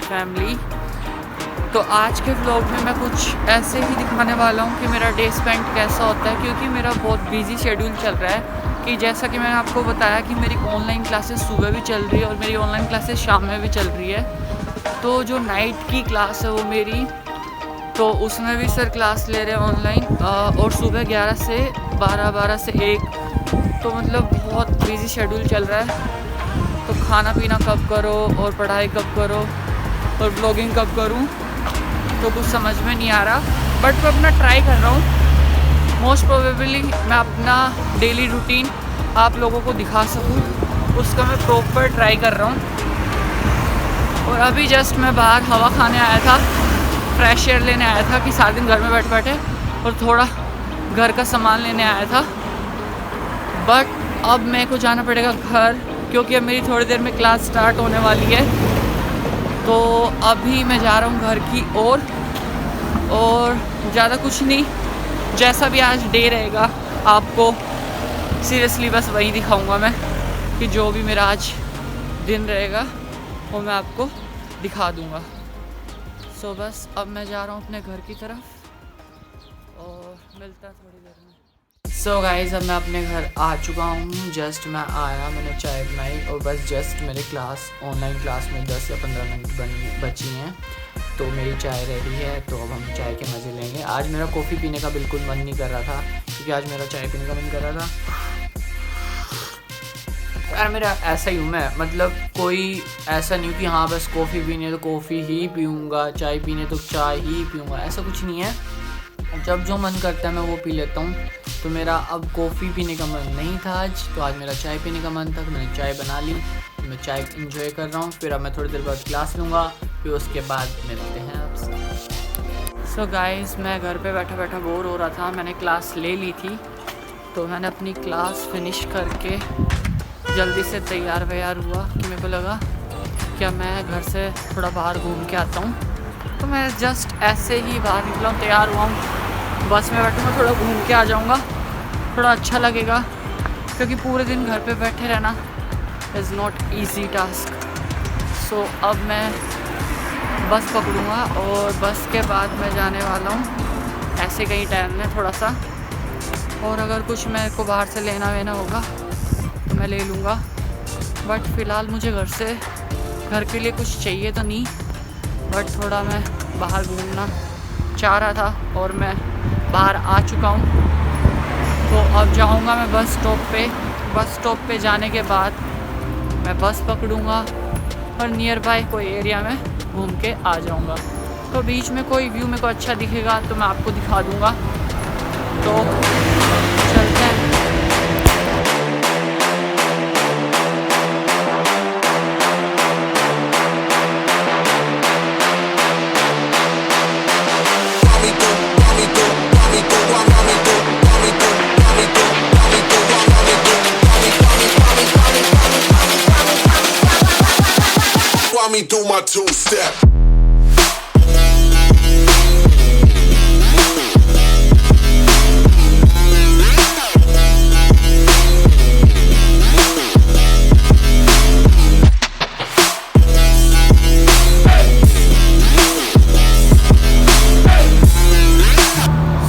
Family. तो आज के व्लॉग में मैं कुछ ऐसे ही दिखाने वाला हूँ कि मेरा डे स्पेंड कैसा होता है, क्योंकि मेरा बहुत बिजी शेड्यूल चल रहा है। कि जैसा कि मैंने आपको बताया कि मेरी ऑनलाइन क्लासेस सुबह भी चल रही है और मेरी ऑनलाइन क्लासेस शाम में भी चल रही है। तो जो नाइट की क्लास है वो मेरी, तो उसमें भी सर क्लास ले रहे हैं ऑनलाइन, और सुबह 11 से 12, 12 से 1। तो मतलब बहुत बिजी शेड्यूल चल रहा है। तो खाना पीना कब करो और पढ़ाई कब करो और ब्लॉगिंग कब करूं, तो कुछ समझ में नहीं आ रहा। बट मैं अपना ट्राई कर रहा हूं। मोस्ट प्रोबेबली मैं अपना डेली रूटीन आप लोगों को दिखा सकूं, उसका मैं प्रॉपर ट्राई कर रहा हूं। और अभी जस्ट मैं बाहर हवा खाने आया था, फ्रेश एयर लेने आया था कि सारा दिन घर में बैठ बैठे, और थोड़ा घर का सामान लेने आया था। बट अब मेरे को जाना पड़ेगा घर, क्योंकि अब मेरी थोड़ी देर में क्लास स्टार्ट होने वाली है। तो अभी मैं जा रहा हूँ घर की ओर, और ज़्यादा कुछ नहीं, जैसा भी आज डे रहेगा आपको सीरियसली बस वही दिखाऊंगा मैं, कि जो भी मेरा आज दिन रहेगा वो मैं आपको दिखा दूंगा। सो बस अब मैं जा रहा हूँ अपने घर की तरफ, और मिलता है थोड़ी देर में। सो गाइस, अब मैं अपने घर आ चुका हूँ। जस्ट मैं आया, मैंने चाय बनाई, और बस जस्ट मेरे क्लास ऑनलाइन क्लास में 10 या 15 मिनट बची हैं। तो मेरी चाय रेडी है, तो अब हम चाय के मज़े लेंगे। आज मेरा कॉफ़ी पीने का बिल्कुल मन नहीं कर रहा था, क्योंकि आज मेरा चाय पीने का मन कर रहा था। यार मेरा ऐसा ही हूँ मैं, मतलब कोई ऐसा नहीं कि हाँ बस कॉफ़ी पीनी है तो कॉफ़ी ही पीऊँगा, चाय पीने तो चाय ही पीऊँगा, ऐसा कुछ नहीं है। जब जो मन करता है मैं वो पी लेता हूँ। तो मेरा अब कॉफ़ी पीने का मन नहीं था आज, तो आज मेरा चाय पीने का मन था, तो मैंने चाय बना ली। तो मैं चाय इंजॉय कर रहा हूँ। फिर अब मैं थोड़ी देर बाद क्लास लूँगा, फिर उसके बाद मिलते हैं आपसे। सो गाइस, मैं घर पे बैठा बैठा बोर हो रहा था, मैंने क्लास ले ली थी। तो मैंने अपनी क्लास फिनिश करके जल्दी से तैयार व्यार हुआ, कि मेरे को लगा क्या मैं घर से थोड़ा बाहर घूम के आता हूँ। तो मैं जस्ट ऐसे ही बाहर निकला हूँ, तैयार हुआ हूँ। बस में बैठूँगा, थोड़ा घूम के आ जाऊँगा, थोड़ा अच्छा लगेगा, क्योंकि पूरे दिन घर पे बैठे रहना इज़ नॉट ईजी टास्क। सो अब मैं बस पकड़ूँगा, और बस के बाद मैं जाने वाला हूँ ऐसे कहीं टहलने थोड़ा सा। और अगर कुछ मेरे को बाहर से लेना वेना होगा तो मैं ले लूँगा। बट फ़िलहाल मुझे घर के लिए कुछ चाहिए तो नहीं, बट थोड़ा मैं बाहर घूमना चाह रहा था, और मैं बाहर आ चुका हूँ। तो अब जाऊँगा मैं बस स्टॉप पे। बस स्टॉप पे जाने के बाद मैं बस पकड़ूँगा, और नियर बाय कोई एरिया में घूम के आ जाऊँगा। तो बीच में कोई व्यू मेरे को अच्छा दिखेगा तो मैं आपको दिखा दूँगा। तो चलते हैं। Me do my two-step.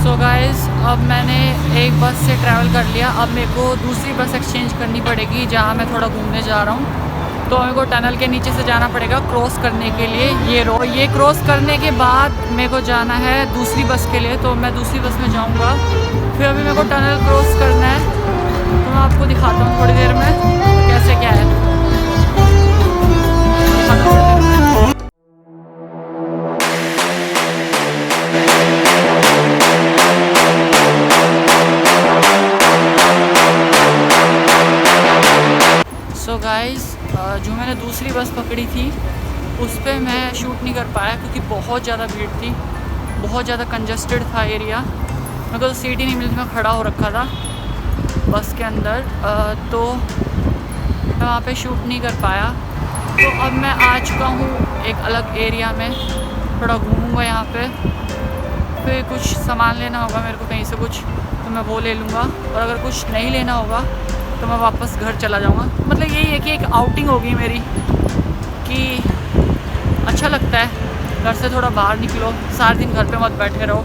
So guys, अब मैंने एक बस से ट्रैवल कर लिया। अब मेरे को दूसरी बस एक्सचेंज करनी पड़ेगी, जहाँ मैं थोड़ा घूमने जा रहा हूँ। तो मेरे को टनल के नीचे से जाना पड़ेगा क्रॉस करने के लिए। ये क्रॉस करने के बाद मेरे को जाना है दूसरी बस के लिए। तो मैं दूसरी बस में जाऊंगा। फिर अभी मेरे को टनल क्रॉस करना है, तो मैं आपको दिखाता हूँ थोड़ी देर में कैसे क्या है। सो गाइस, जो मैंने दूसरी बस पकड़ी थी उस पर मैं शूट नहीं कर पाया, क्योंकि बहुत ज़्यादा भीड़ थी, बहुत ज़्यादा कंजस्टेड था एरिया। मेरे को तो सीट ही नहीं मिली थी, मैं खड़ा हो रखा था बस के अंदर। तो मैं वहाँ पे शूट नहीं कर पाया। तो अब मैं आ चुका हूँ एक अलग एरिया में, थोड़ा घूमूँगा यहाँ पे। फिर कुछ सामान लेना होगा मेरे को कहीं से कुछ, तो मैं वो ले लूँगा। और अगर कुछ नहीं लेना होगा तो मैं वापस घर चला जाऊँगा। मतलब यही है कि एक आउटिंग होगी मेरी, कि अच्छा लगता है। घर से थोड़ा बाहर निकलो, सारे दिन घर पे मत बैठे रहो,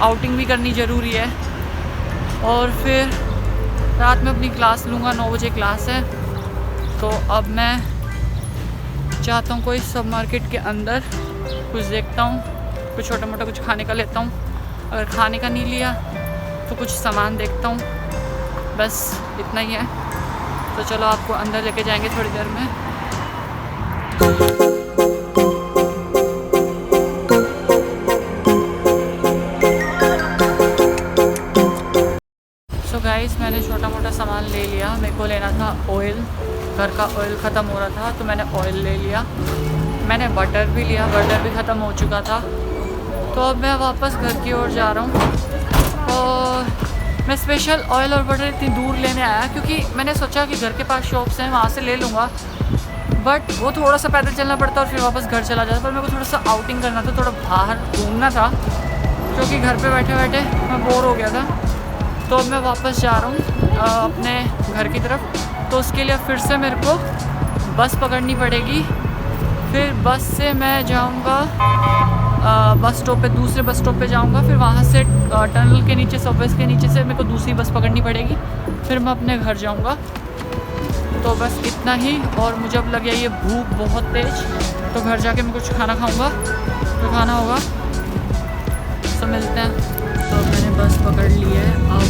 आउटिंग भी करनी ज़रूरी है। और फिर रात में अपनी क्लास लूँगा, 9 बजे क्लास है। तो अब मैं चाहता हूँ कोई सब मार्केट के अंदर कुछ देखता हूँ, कुछ छोटा मोटा कुछ खाने का लेता हूँ। अगर खाने का नहीं लिया तो कुछ सामान देखता हूँ, बस इतना ही है। तो चलो आपको अंदर लेके जाएंगे थोड़ी देर में। सो गाइस, मैंने छोटा मोटा सामान ले लिया। मेरे को लेना था ऑयल, घर का ऑयल ख़त्म हो रहा था तो मैंने ऑयल ले लिया। मैंने बटर भी लिया, बटर भी ख़त्म हो चुका था। तो अब मैं वापस घर की ओर जा रहा हूँ। और मैं स्पेशल ऑयल और बटर इतनी दूर लेने आया क्योंकि मैंने सोचा कि घर के पास शॉप्स हैं, वहाँ से ले लूँगा। बट वो थोड़ा सा पैदल चलना पड़ता और फिर वापस घर चला जाता। पर मेरे को थोड़ा सा आउटिंग करना था, थोड़ा बाहर घूमना था, क्योंकि घर पे बैठे बैठे मैं बोर हो गया था। तो अब मैं वापस जा रहा हूँ अपने घर की तरफ। तो उसके लिए फिर से मेरे को बस पकड़नी पड़ेगी। फिर बस से मैं जाऊँगा बस स्टॉप पे, दूसरे बस स्टॉप पे जाऊँगा। फिर वहाँ से टनल के नीचे, सबवेज के नीचे से मेरे को दूसरी बस पकड़नी पड़ेगी। फिर मैं अपने घर जाऊँगा। तो बस इतना ही। और मुझे अब लग गया ये भूख बहुत तेज़, तो घर जाके मैं कुछ खाना खाऊँगा, तो खाना होगा। तो मिलते हैं। तो मैंने बस पकड़ ली है, अब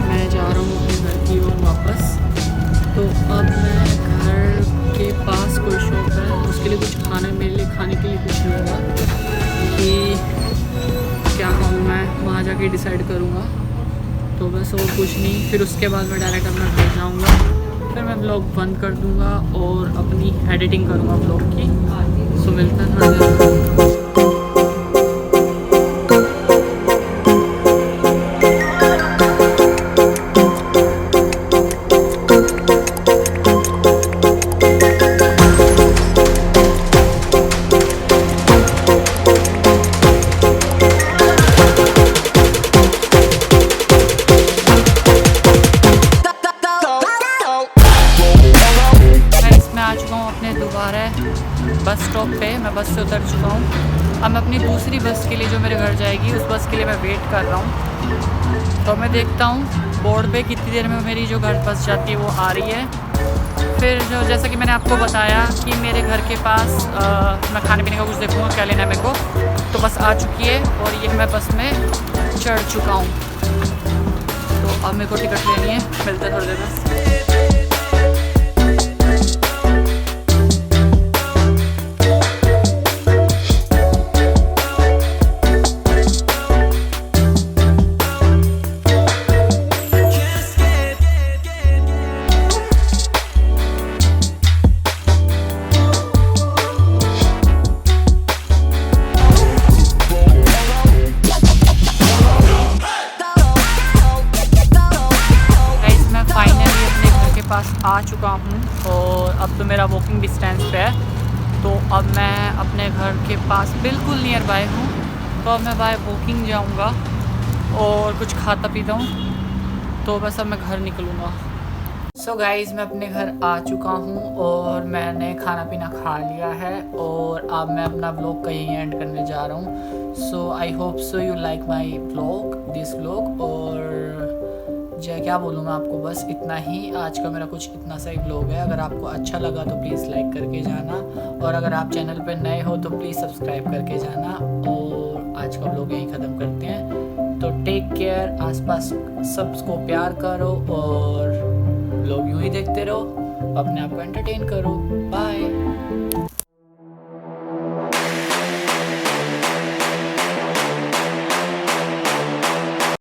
मैं जा रहा हूँ अपने घर की ओर वापस। तो अब मैं घर के पास कोई शॉप है, उसके लिए कुछ खाने, मेरे लिए खाने के लिए कुछ लूँगा कि क्या खाऊँ मैं, वहाँ जाके डिसाइड करूँगा। तो बस और कुछ नहीं। फिर उसके बाद मैं डायरेक्ट अपना घर जाऊँगा। फिर मैं ब्लॉग बंद कर दूँगा और अपनी एडिटिंग करूँगा ब्लॉग की। सो मिलते हैं थोड़ी देर। बस स्टॉप पे मैं बस से उतर चुका हूँ। अब मैं अपनी दूसरी बस के लिए, जो मेरे घर जाएगी, उस बस के लिए मैं वेट कर रहा हूँ। तो मैं देखता हूँ बोर्ड पे कितनी देर में मेरी जो घर बस जाती है वो आ रही है। फिर जो, जैसा कि मैंने आपको बताया कि मेरे घर के पास मैं खाने पीने का कुछ देखूँगा क्या लेना है मेरे को। तो बस आ चुकी है और ये मैं बस में चढ़ चुका हूँ। तो अब मेरे को टिकट लेनी है, मिलते हैं थोड़ी देर में। पास आ चुका हूँ और अब तो मेरा वॉकिंग डिस्टेंस पे है। तो अब मैं अपने घर के पास बिल्कुल नियर बाय हूँ। तो अब मैं बाय वॉकिंग जाऊँगा और कुछ खाता पीता हूँ। तो बस अब मैं घर निकलूँगा। सो गाइज़, मैं अपने घर आ चुका हूँ और मैंने खाना पीना खा लिया है और अब मैं अपना व्लॉग का यहीं एंड करने जा रहा हूँ। So I hope so you like my vlog, this vlog. और क्या बोलूँ मैं आपको, बस इतना ही। आज का मेरा कुछ इतना सा ही व्लॉग है। अगर आपको अच्छा लगा तो प्लीज़ लाइक करके जाना, और अगर आप चैनल पर नए हो तो प्लीज़ सब्सक्राइब करके जाना। और आज का व्लॉग यहीं ख़त्म करते हैं। तो टेक केयर, आसपास सबको प्यार करो और व्लॉग यूँ ही देखते रहो, अपने आप को एंटरटेन करो। बाय।